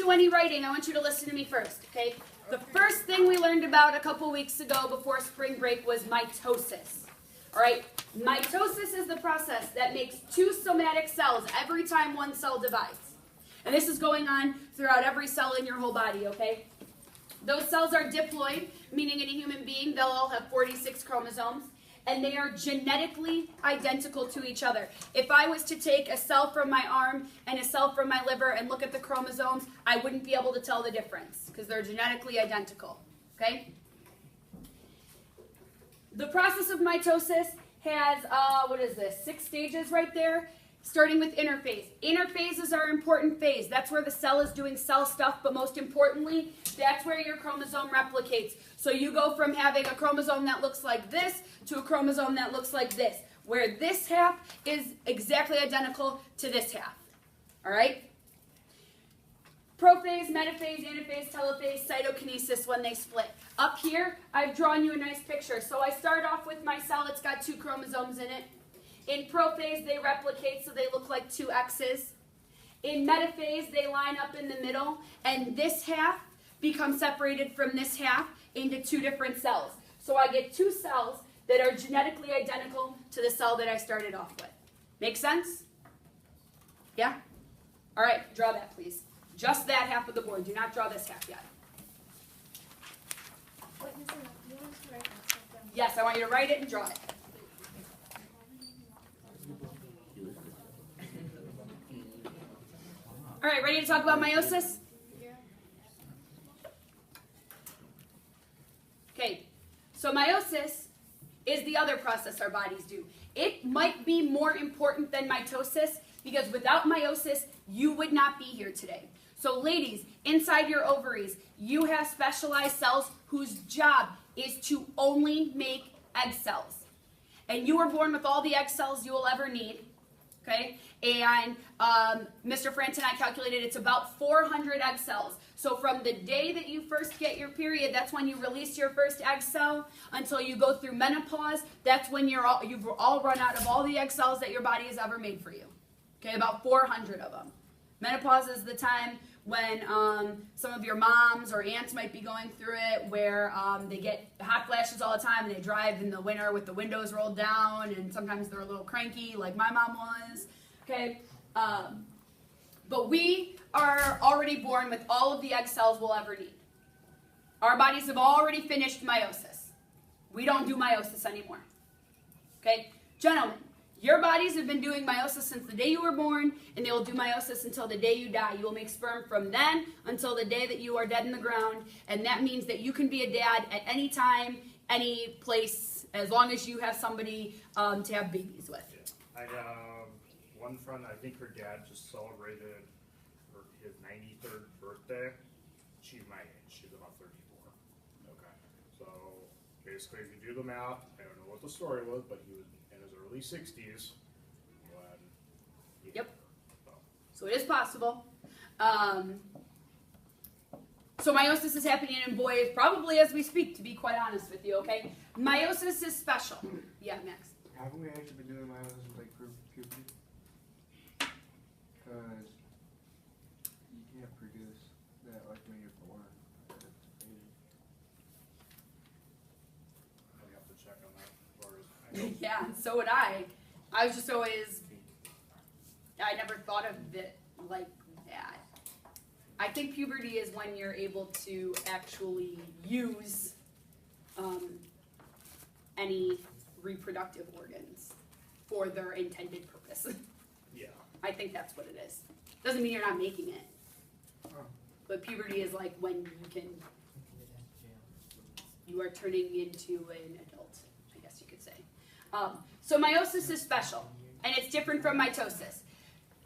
do any writing, I want you to listen to me first, okay? The first thing we learned about a couple weeks ago before spring break was mitosis. All right? Mitosis is the process that makes two somatic cells every time one cell divides. And this is going on throughout every cell in your whole body, okay? Those cells are diploid, meaning in a human being, they'll all have 46 chromosomes, and they are genetically identical to each other. If I was to take a cell from my arm and a cell from my liver and look at the chromosomes, I wouldn't be able to tell the difference because they're genetically identical, okay? The process of mitosis has, 6 stages right there, starting with interphase. Interphase is our important phase. That's where the cell is doing cell stuff, but most importantly, that's where your chromosome replicates. So you go from having a chromosome that looks like this to a chromosome that looks like this, where this half is exactly identical to this half. All right? Prophase, metaphase, anaphase, telophase, cytokinesis when they split. Up here, I've drawn you a nice picture. So I start off with my cell. It's got 2 chromosomes in it. In prophase, they replicate so they look like 2 X's. In metaphase, they line up in the middle, and this half becomes separated from this half into 2 different cells. So I get 2 cells that are genetically identical to the cell that I started off with. Make sense? Yeah? All right, draw that, please. Just that half of the board. Do not draw this half yet. Yes, I want you to write it and draw it. All right, ready to talk about meiosis? Yeah. Okay, so meiosis is the other process our bodies do. It might be more important than mitosis because without meiosis, you would not be here today. So ladies, inside your ovaries, you have specialized cells whose job is to only make egg cells. And you were born with all the egg cells you will ever need. Okay, and Mr. Franta and I calculated it's about 400 egg cells. So from the day that you first get your period, that's when you release your first egg cell, until you go through menopause, that's when you've all run out of all the egg cells that your body has ever made for you. Okay, about 400 of them. Menopause is the time when some of your moms or aunts might be going through it, where they get hot flashes all the time and they drive in the winter with the windows rolled down, and sometimes they're a little cranky like my mom was. Okay, but we are already born with all of the egg cells we'll ever need. Our bodies have already finished meiosis. We don't do meiosis anymore. Okay, gentlemen, your bodies have been doing meiosis since the day you were born, and they will do meiosis until the day you die. You will make sperm from then until the day that you are dead in the ground, and that means that you can be a dad at any time, any place, as long as you have somebody to have babies with. Yeah. I have one friend, I think her dad just celebrated his 93rd birthday. She's my age. She's about 34. Okay. So basically, if you do the math, I don't know what the story was, but he was in his early 60s when he Yep. her. So it is possible. So meiosis is happening in boys probably as we speak, to be quite honest with you, okay? Meiosis is special. Yeah, Max. Haven't we actually been doing meiosis like for puberty? Because you can't produce that like when you're born. I have to check on that. As far as I know. Yeah, and so would I. I was just always, I never thought of it like that. I think puberty is when you're able to actually use any reproductive organs for their intended purpose. Yeah. I think that's what it is. Doesn't mean you're not making it. But puberty is like when you are turning into an adult, I guess you could say. So meiosis is special, and it's different from mitosis.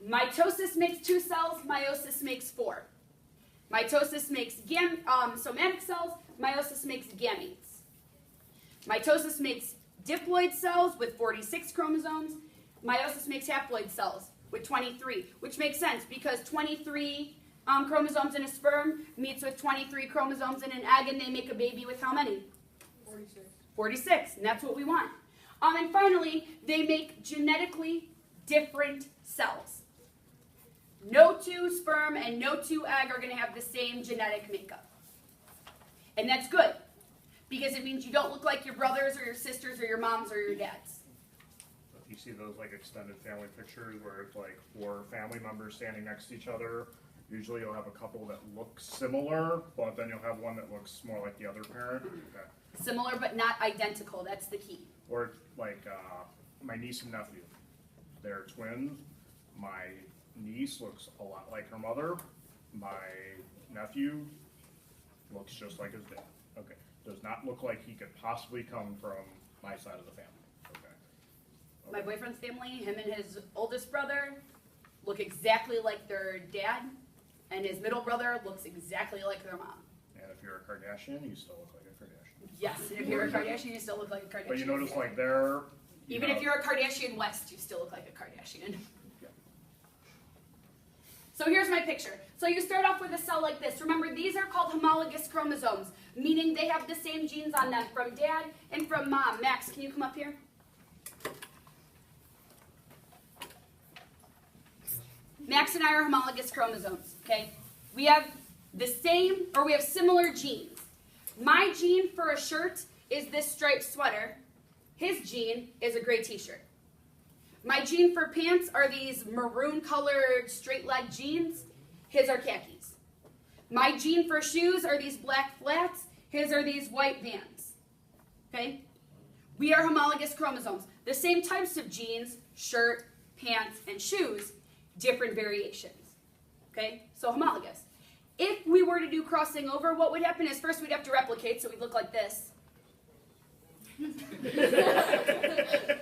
Mitosis makes 2 cells, meiosis makes 4. Mitosis makes somatic cells, meiosis makes gametes. Mitosis makes diploid cells with 46 chromosomes, meiosis makes haploid cells with 23, which makes sense because 23 chromosomes in a sperm meets with 23 chromosomes in an egg, and they make a baby with how many? 46. 46, and that's what we want. And finally, they make genetically different cells. no two sperm and no two egg are going to have the same genetic makeup. And that's good, because it means you don't look like your brothers or your sisters or your moms or your dads. You see those like extended family pictures where it's like 4 family members standing next to each other. Usually you'll have a couple that look similar, but then you'll have one that looks more like the other parent. Okay. Similar but not identical, that's the key. Or like my niece and nephew. They're twins. My niece looks a lot like her mother. My nephew looks just like his dad. Okay. Does not look like he could possibly come from my side of the family. Okay. My boyfriend's family, him and his oldest brother, look exactly like their dad, and his middle brother looks exactly like their mom. And if you're a Kardashian, you still look like a Kardashian. Yes, and if you're a Kardashian, you still look like a Kardashian. But you notice like they're... Even if you're a Kardashian West, you still look like a Kardashian. Yeah. So here's my picture. So you start off with a cell like this. Remember, these are called homologous chromosomes, meaning they have the same genes on them from dad and from mom. Max, can you come up here? Max and I are homologous chromosomes, okay? We have the same, or we have similar genes. My gene for a shirt is this striped sweater. His gene is a gray t-shirt. My gene for pants are these maroon colored straight leg jeans. His are khakis. My gene for shoes are these black flats. His are these white Vans, okay? We are homologous chromosomes. The same types of genes, shirt, pants, and shoes, different variations, okay? So homologous. If we were to do crossing over, what would happen is first we'd have to replicate, so we'd look like this.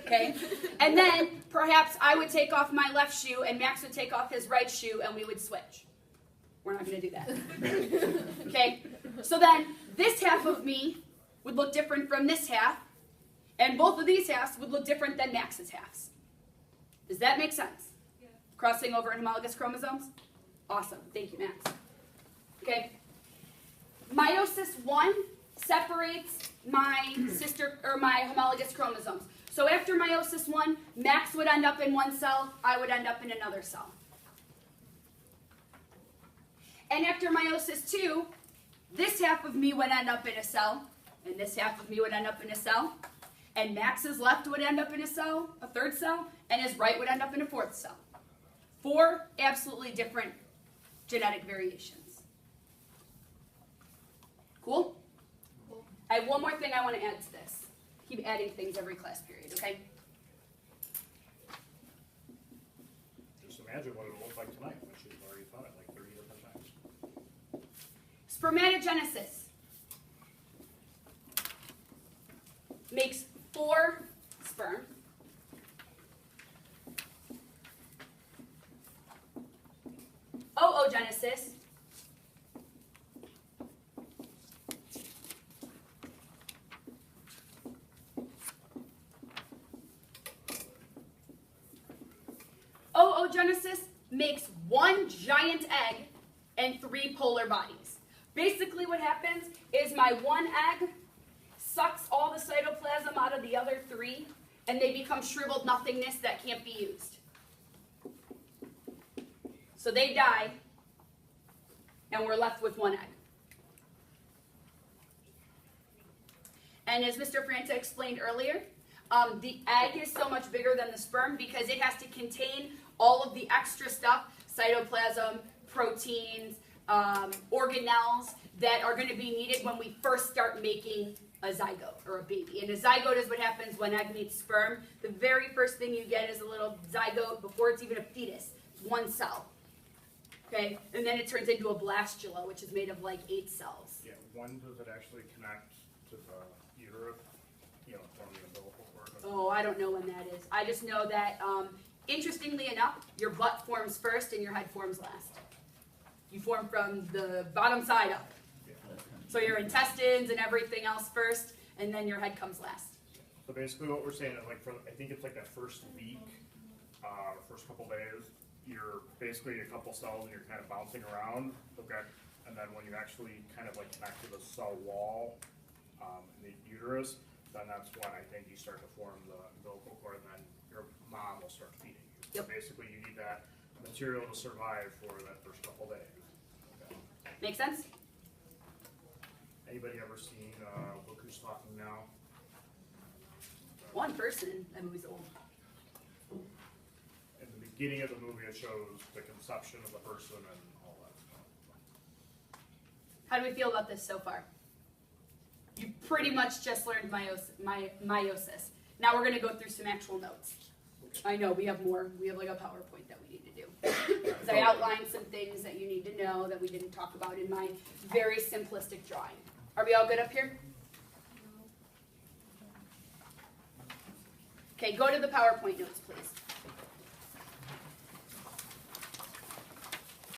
Okay? And then perhaps I would take off my left shoe and Max would take off his right shoe and we would switch. We're not going to do that. Okay? So then this half of me would look different from this half, and both of these halves would look different than Max's halves. Does that make sense? Yeah. Crossing over in homologous chromosomes? Awesome. Thank you, Max. Okay. Meiosis 1 separates my homologous chromosomes. So after meiosis 1, Max would end up in one cell, I would end up in another cell. And after meiosis 2, this half of me would end up in a cell, and this half of me would end up in a cell, and Max's left would end up in a cell, a third cell, and his right would end up in a fourth cell. 4 absolutely different genetic variations. Cool? Cool. I have one more thing I want to add to this. Keep adding things every class period, okay? Just imagine what it will look like tonight, which you've already thought it like 30 different times. Spermatogenesis makes 4 sperm. Oogenesis makes 1 giant egg and 3 polar bodies. Basically what happens is my 1 egg sucks all the cytoplasm out of the other 3, and they become shriveled nothingness that can't be used. So they die, and we're left with 1 egg. And as Mr. Franta explained earlier, the egg is so much bigger than the sperm because it has to contain all of the extra stuff, cytoplasm, proteins, organelles that are going to be needed when we first start making a zygote or a baby. And a zygote is what happens when egg meets sperm. The very first thing you get is a little zygote before it's even a fetus. It's 1 cell. Okay? And then it turns into a blastula, which is made of like 8 cells. Yeah, when does it actually connect to the uterus? You know, from the umbilical cord? Oh, I don't know when that is. I just know that, interestingly enough, your butt forms first and your head forms last. You form from the bottom side up. Yeah. So your intestines and everything else first, and then your head comes last. So basically what we're saying is like I think it's like that first week, first couple days, you're basically a couple cells and you're kind of bouncing around, okay? And then when you actually kind of like connect to the cell wall in the uterus, then that's when I think you start to form the umbilical cord, and then your mom will start feeding you. So Yep. basically you need that. The material to survive for that first couple days. Okay. Make sense? Anybody ever seen Look Who's Talking Now? One person, that movie's old. In the beginning of the movie, it shows the conception of the person and all that stuff. How do we feel about this so far? You pretty much just learned meiosis. Now we're going to go through some actual notes. I know, we have more. We have like a PowerPoint that we need to do. Because I outlined some things that you need to know that we didn't talk about in my very simplistic drawing. Are we all good up here? Okay, go to the PowerPoint notes, please.